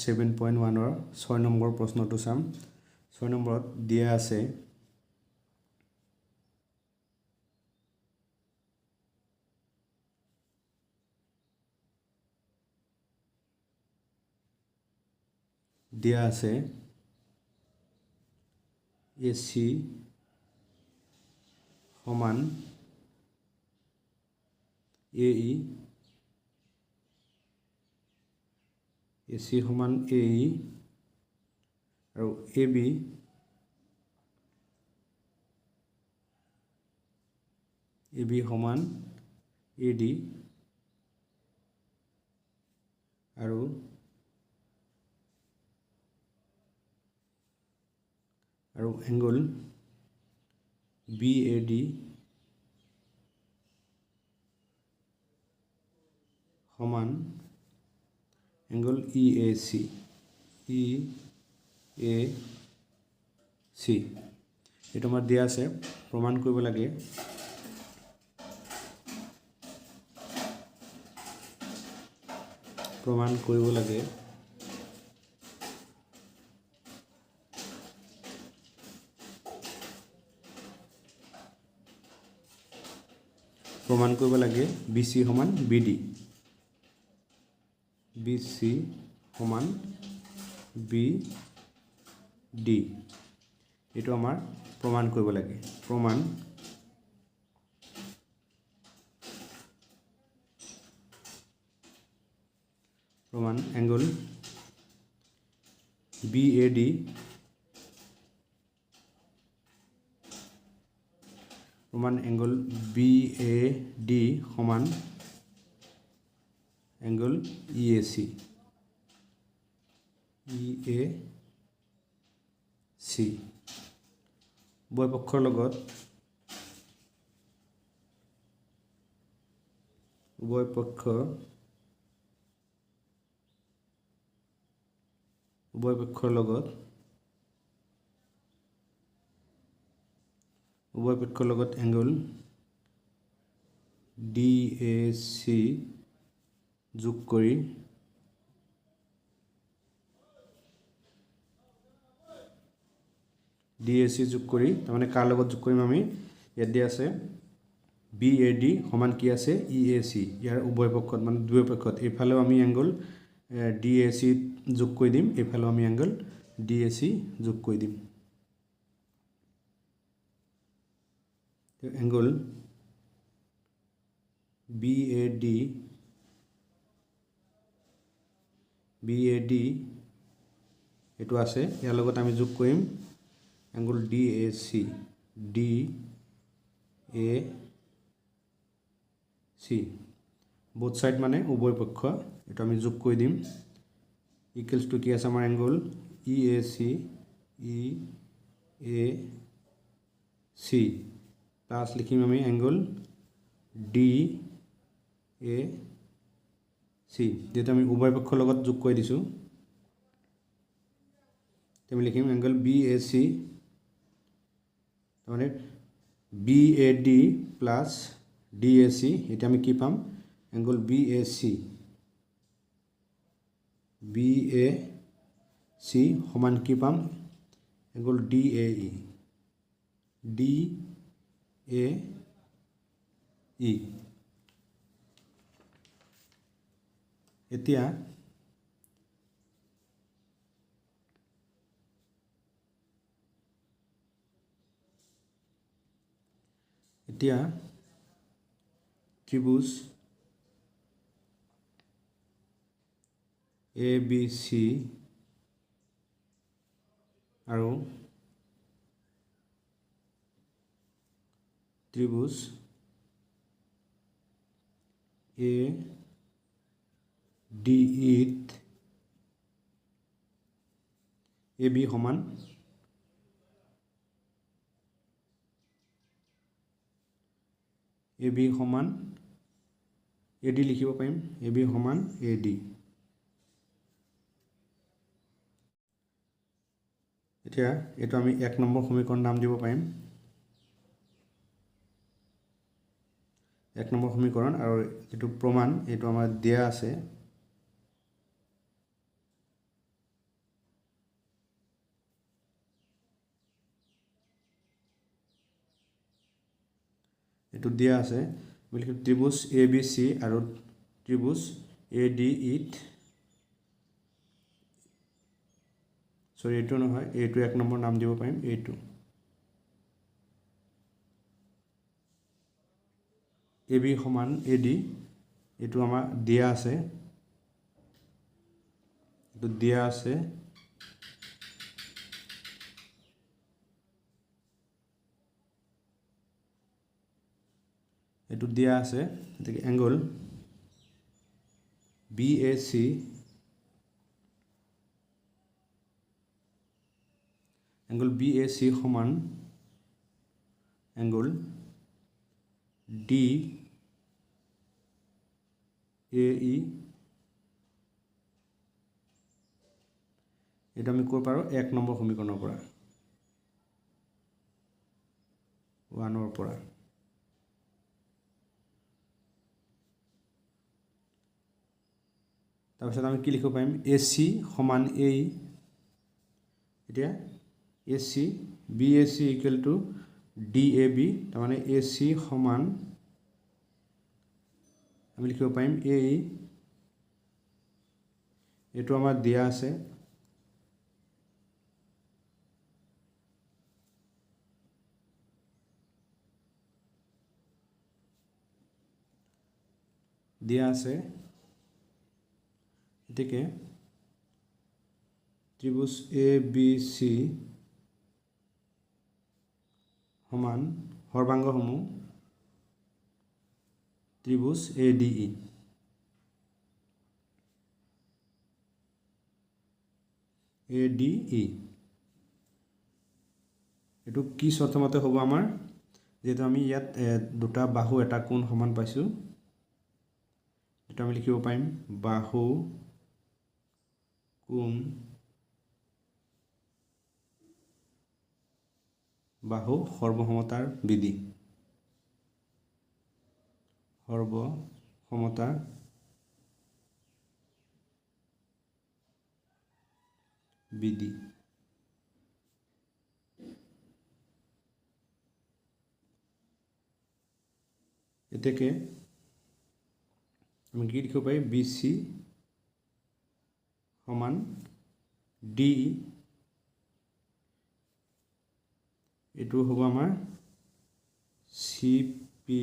7.1 6 number প্ৰশ্নটো চাম 6 নম্বৰত দিয়া আছে AC সমান AE AC সমান AE আৰু AB সমান AD আৰু এংগল BAD সমান এংগল EAC এইটো আমাৰ দিয়া আছে প্ৰমাণ কৰিব লাগে প্ৰমাণ কৰিব লাগে BC সমান BD BC সমান BD এইটো আমাৰ প্ৰমাণ কৰিব লাগে প্ৰমাণ এংগল BAD এংগল BAD সমান এংগল EAC উভয় পক্ষৰ লগত উভয় পক্ষৰ লগত এংগল DAC যোগ কৰি তাৰমানে কাৰ লগত যোগ কৰিম আমি ইয়াত দিয়া আছে BAD সমান কি আছে EAC ইয়াৰ উভয় পক্ষত মানে দুই পক্ষত এইফালেও আমি এংগল DAC যোগ কৰি দিম এইফালেও আমি এংগল DAC যোগ কৰি দিম এংগল BAD এইটো আছে ইয়াৰ লগত আমি যোগ কৰিম এংগল DAC both side মানে উভয় পক্ষ এটা আমি যোগ কৰি দিম ইকুয়ালস টু কি আছে আমাৰ এংগল EAC প্লাস লিখিম আমি এংগল DAC যেটা আমি উভয় পক্ষৰ লগত যোগ কৰি দিছো তেমনি লিখিম এংগল BAC মানে BAD প্লাস DAC এটা আমি কি পাম এংগল BAC সমান কি পাম এংগল DAE এতিয়া ত্রিভুজ ABC আৰু ত্ৰিভুজ ADE AB সমান AD লিখিব পাৰিম AB সমান AD এতিয়া এটো আমি 1 নম্বৰ সমীকৰণ নাম দিব পাৰিম 1 নম্বৰ সমীকৰণ আৰু এটো প্ৰমাণ এটো আমাৰ দিয়া আছে এইটো দিয়া আছে ত্ৰিভুজ ABC আৰু ত্ৰিভুজ ADE সৰি এইটো নহয় এইটো এক নম্বৰ নাম দিব পাৰিম এইটো AB সমান AD এইটো আমাৰ দিয়া আছে এইটো দিয়া আছে এইটো দিয়া আছে এটাকে এংগল BAC এংগল BAC সমান এংগল DAE এটা আমি কৰ পাৰো 1 নম্বৰ সমীকৰণৰ পৰা 1 ৰ পৰা তাৰপিছত আমি কি লিখিব পাৰিম AC সমান AE এতিয়া AC BAC equal to DAB তাৰমানে AC সমান আমি লিখিব পাৰিম AE এইটো আমাৰ দিয়া আছে দিয়া আছে এটিকে ত্ৰিভুজ ABC সমান সৰ্বাংগসমূহ ত্ৰিভুজ ADE এইটো কি শৰ্ত মতে হ'ব আমাৰ যেটো আমি ইয়াত দুটা বাহু এটা কোণ সমান পাইছো এটা আমি লিখিব পাৰিম বাহু কোণ বাহু সৰ্বসমতাৰ বিধি সৰ্বসমতাৰ বিধি এতেকে আমি কি লিখিব পাৰি BC সমান DE এইটো হ'ব আমাৰ CPCT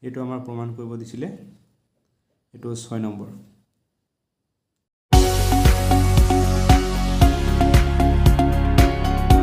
এইটো আমাৰ প্ৰমাণ কৰিব দিছিলে এইটো 6 নম্বৰ